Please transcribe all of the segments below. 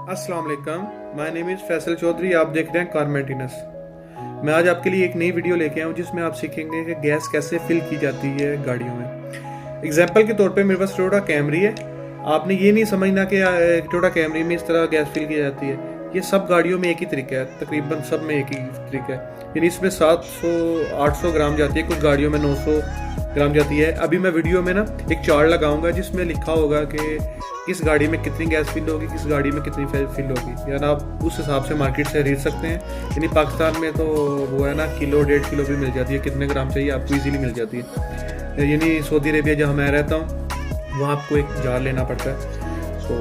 अस्सलाम वालेकुम, my name is Faisal Chaudhary. आप देख रहे हैं कार मेंटेनेंस। मैं आज आपके लिए एक नई वीडियो लेके आया हूँ जिसमें आप सीखेंगे कि गैस कैसे फिल की जाती है गाड़ियों में। एग्जाम्पल के तौर पे मेरे पास टोयोटा कैमरी है। आपने ये नहीं समझना कि टोयोटा कैमरी में इस तरह गैस फिल की जाती है। ये सब गाड़ियों में एक ही तरीका है, तकरीबन सब में एक ही तरीका है। यानी इसमें 700-800 ग्राम जाती है, कुछ गाड़ियों में 900 ग्राम जाती है। अभी मैं वीडियो में ना एक चार्ट लगाऊंगा जिसमें लिखा होगा कि किस गाड़ी में कितनी गैस फिल होगी, किस गाड़ी में कितनी फिल होगी। यानी आप उस हिसाब से मार्केट से खरीद सकते हैं। यानी पाकिस्तान में तो वो है ना, किलो 1.5 किलो भी मिल जाती है, कितने ग्राम चाहिए आपको इजीली मिल जाती है। यानी सऊदी अरेबिया जहाँ मैं रहता हूँ वहाँ आपको एक जार लेना पड़ता है। तो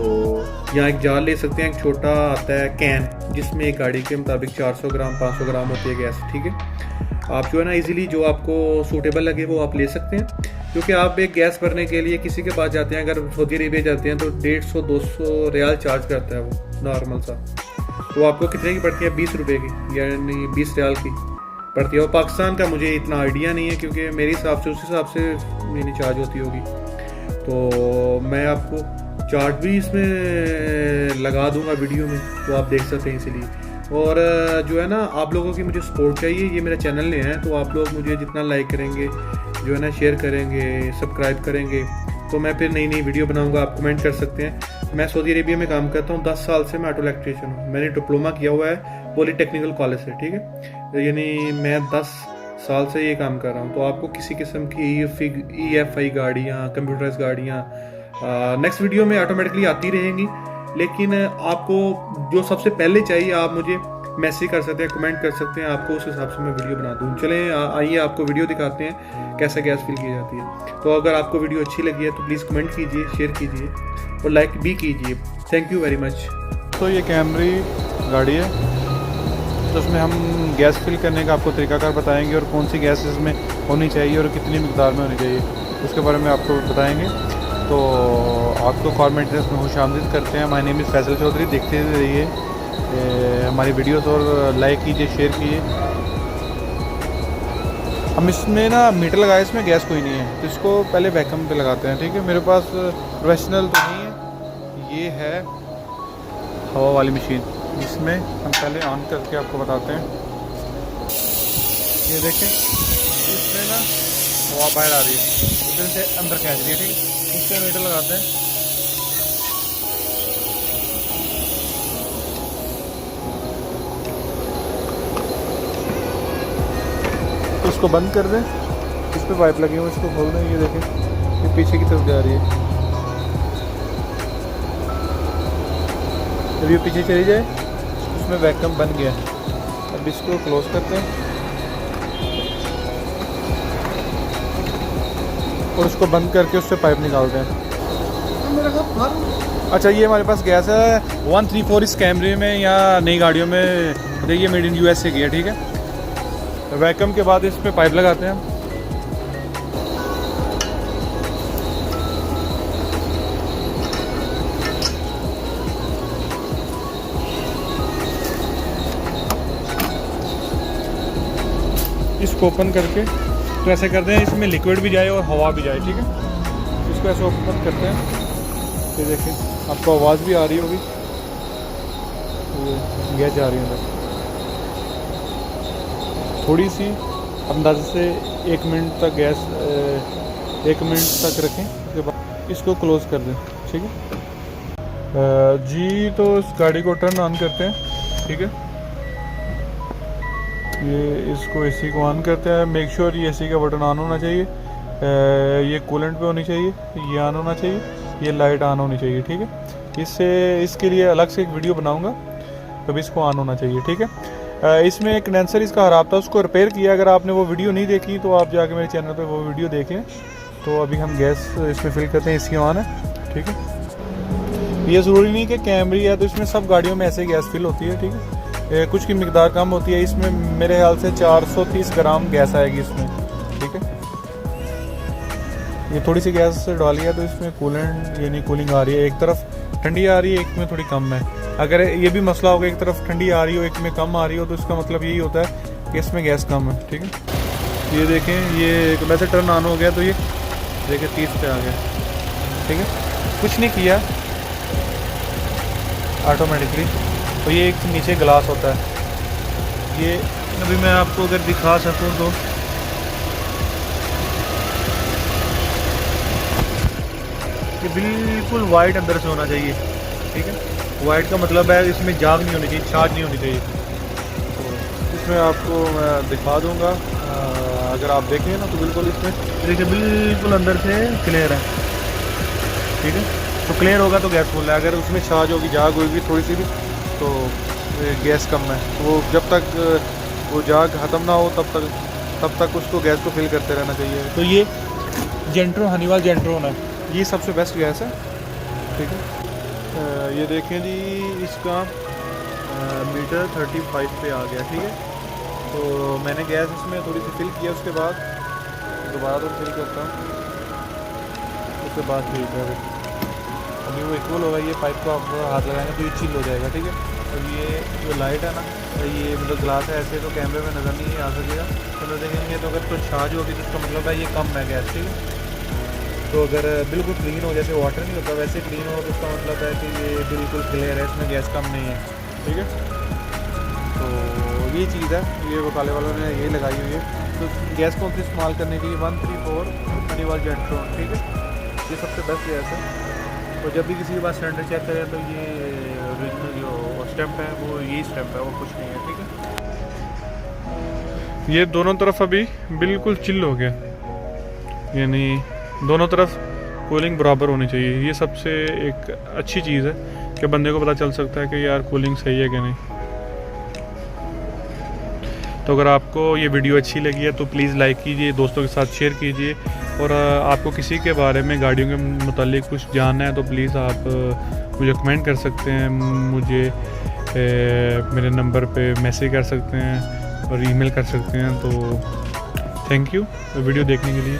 यहाँ एक जार ले सकते हैं, एक छोटा आता है कैन जिसमें एक गाड़ी के मुताबिक 400 ग्राम 500 ग्राम होती है गैस। ठीक है, आप जो है ना इजीली जो आपको सूटेबल लगे वो आप ले सकते हैं। क्योंकि आप एक गैस भरने के लिए किसी के पास जाते हैं, अगर सऊदी अरेबिया जाते हैं तो 150-200 रियाल चार्ज करता है वो नॉर्मल सा। तो आपको कितने की पड़ती है? 20 रुपये की, यानी 20 रियाल की पड़ती है। और पाकिस्तान का मुझे इतना आइडिया नहीं है क्योंकि मेरे हिसाब से उस हिसाब से यानी चार्ज होती होगी। तो मैं आपको चार्ट भी इसमें लगा दूंगा वीडियो में, तो आप देख सकते हैं इसीलिए। और जो है ना, आप लोगों की मुझे सपोर्ट चाहिए। ये मेरा चैनल नहीं है, तो आप लोग मुझे जितना लाइक करेंगे, जो है ना शेयर करेंगे, सब्सक्राइब करेंगे, तो मैं फिर नई नई वीडियो बनाऊंगा। आप कमेंट कर सकते हैं। मैं सऊदी अरेबिया में काम करता हूँ, 10 साल से मैं ऑटो इलेक्ट्रीशियन हूँ। मैंने डिप्लोमा किया हुआ है पॉलीटेक्निकल कॉलेज से। ठीक है, यानी मैं 10 साल से ये काम कर रहा हूँ। तो आपको किसी किस्म की EFI गाड़ियाँ, कंप्यूटराइज गाड़ियाँ नेक्स्ट वीडियो में ऑटोमेटिकली आती रहेंगी। लेकिन आपको जो सबसे पहले चाहिए, आप मुझे मैसेज कर सकते हैं, कमेंट कर सकते हैं, आपको उस हिसाब से मैं वीडियो बना दूँ। चलें आइए आपको वीडियो दिखाते हैं कैसे गैस फिल की जाती है। तो अगर आपको वीडियो अच्छी लगी है तो प्लीज़ कमेंट कीजिए, शेयर कीजिए और लाइक भी कीजिए। Thank you very much. तो ये कैमरी गाड़ी है, तो उसमें हम गैस फिल करने का आपको तरीकाकार बताएंगे और कौन सी गैस इसमें होनी चाहिए और कितनी मिकदार में होनी चाहिए उसके बारे में आपको बताएंगे। तो आपको कार मेंटेनेंस में खुशामदीद करते हैं। My name is Faisal Chaudhary. देखते रहिए हमारी वीडियोस और लाइक कीजिए, शेयर कीजिए। हम इसमें ना मीटर लगाए, इसमें गैस कोई नहीं है, तो इसको पहले वैक्यूम पे लगाते हैं। ठीक है, मेरे पास प्रोफेशनल तो नहीं है, ये है हवा वाली मशीन, जिसमें हम पहले ऑन करके आपको बताते हैं। ये देखें, इसमें ना हवा बाहर आ रही है, उधर से अंदर खींच रही है। ठीक है, इससे मीटर लगाते हैं। तो इसको बंद कर दें, इस पर पाइप लगी हुई, इसको खोल दें। ये देखें, ये पीछे की तरफ जा रही है। जब ये पीछे चली जाए, इसमें वैक्यूम बन गया। अब इसको क्लोज करते हैं और उसको बंद करके उससे पाइप निकालते हैं। अच्छा, ये हमारे पास गैस है 134 इस कैमरे में या नई गाड़ियों में, देखिए मेड इन US से की है। ठीक है, वैक्यूम के बाद इस पर पाइप लगाते हैं। इसको ओपन करके तो ऐसे करते हैं, इसमें लिक्विड भी जाए और हवा भी जाए। ठीक है, इसको ऐसे ओपन करते हैं। ये देखिए, आपको आवाज़ भी आ रही होगी, गैस जा रही है अंदर। थोड़ी सी अंदाजे से 1 मिनट तक गैस 1 मिनट तक रखें, उसके बाद इसको क्लोज़ कर दें। ठीक है जी, तो इस गाड़ी को टर्न ऑन करते हैं। ठीक है, ये इसको AC को ऑन करते हैं। मेक श्योर ये AC का बटन ऑन होना चाहिए, ये कूलेंट पे होनी चाहिए, ये ऑन होना चाहिए, ये लाइट ऑन होनी चाहिए। ठीक है, इसके लिए अलग से एक वीडियो बनाऊंगा, तब इसको ऑन होना चाहिए। ठीक है, इसमें एक कंडेंसर इसका ख़राब था, उसको रिपेयर किया। अगर आपने वो वीडियो नहीं देखी तो आप जाके मेरे चैनल पे वो वीडियो देखें। तो अभी हम गैस इसमें फिल करते हैं, AC ऑन है। ठीक है, ये ज़रूरी नहीं कि कैमरी है तो इसमें सब गाड़ियों में ऐसे गैस फिल होती है। ठीक है, कुछ की मिकदार कम होती है। इसमें मेरे ख्याल से 430 ग्राम गैस आएगी इसमें। ठीक है, ये थोड़ी सी गैस डाली है तो इसमें कूलेंट यानी कूलिंग आ रही है, एक तरफ ठंडी आ रही है, एक में थोड़ी कम है। अगर ये भी मसला होगा, एक तरफ ठंडी आ रही हो एक में कम आ रही हो, तो इसका मतलब यही होता है कि इसमें गैस कम है। ठीक है, ये देखें, ये वैसे टर्न ऑन हो गया तो ये देखिए 30 पे आ गया। ठीक है, कुछ नहीं किया, ऑटोमेटिकली। तो ये एक नीचे ग्लास होता है, ये अभी मैं आपको अगर दिखा सकूँ तो ये बिल्कुल वाइट अंदर से होना चाहिए, ठीक है। वाइट का मतलब है इसमें जाग नहीं होनी चाहिए, छाछ नहीं होनी चाहिए। तो इसमें आपको मैं दिखा दूंगा, अगर आप देखें ना तो बिल्कुल इसमें देखिए बिल्कुल अंदर से क्लियर है, ठीक है। तो क्लियर होगा तो गैस फुल है, अगर उसमें छाछ होगी, जाग होगी थोड़ी सी भी तो गैस कम है। तो वो जब तक वो जाग ख़त्म ना हो तब तक उसको गैस को फिल करते रहना चाहिए। तो ये जेंट्रो हनीवाल जेंट्रोन है, ये सबसे बेस्ट गैस है, ठीक है। ये देखें जी, इसका मीटर 35 पे आ गया, ठीक है। तो मैंने गैस इसमें थोड़ी सी फिल किया, उसके बाद दोबारा तो फिल करता हूँ, उसके बाद ठीक है। अभी वो इक्वल होगा, ये पाइप को आप हाथ लगाएंगे तो ये चिल हो जाएगा, ठीक है। और ये जो लाइट है ना, ये मतलब ग्लास है, ऐसे तो कैमरे में नज़र नहीं आ सकेगा, तो देखेंगे तो अगर कुछ छाछ होगी तो उसका मतलब है ये कम है गैस, ठीक है। तो अगर बिल्कुल क्लीन हो, जैसे वाटर नहीं होता वैसे क्लीन हो, तो उसका मतलब है कि ये बिल्कुल क्लियर है, इसमें गैस कम नहीं है, ठीक है। तो ये चीज़ है, ये वकाले वालों ने ये लगाई हुई है। तो गैस को इस्तेमाल करने के लिए 134 हनीवाल जेंट्रोन, ठीक है, ये सबसे बेस्ट गैस है। तो जब भी किसी के पास सिलेंडर चेक करें तो ये ओरिजिनल जो स्टैम्प है वो यही स्टैम्प है, वो कुछ नहीं है, ठीक है। ये दोनों तरफ अभी बिल्कुल चिल हो गया, यानी दोनों तरफ कूलिंग बराबर होनी चाहिए। ये सबसे एक अच्छी चीज़ है कि बंदे को पता चल सकता है कि यार कूलिंग सही है कि नहीं। तो अगर आपको ये वीडियो अच्छी लगी है तो प्लीज़ लाइक कीजिए, दोस्तों के साथ शेयर कीजिए, और आपको किसी के बारे में गाड़ियों के मुतालिक कुछ जानना है तो प्लीज़ आप मुझे कमेंट कर सकते हैं, मुझे मेरे नंबर पे मैसेज कर सकते हैं और ईमेल कर सकते हैं। तो थैंक यू वीडियो देखने के लिए।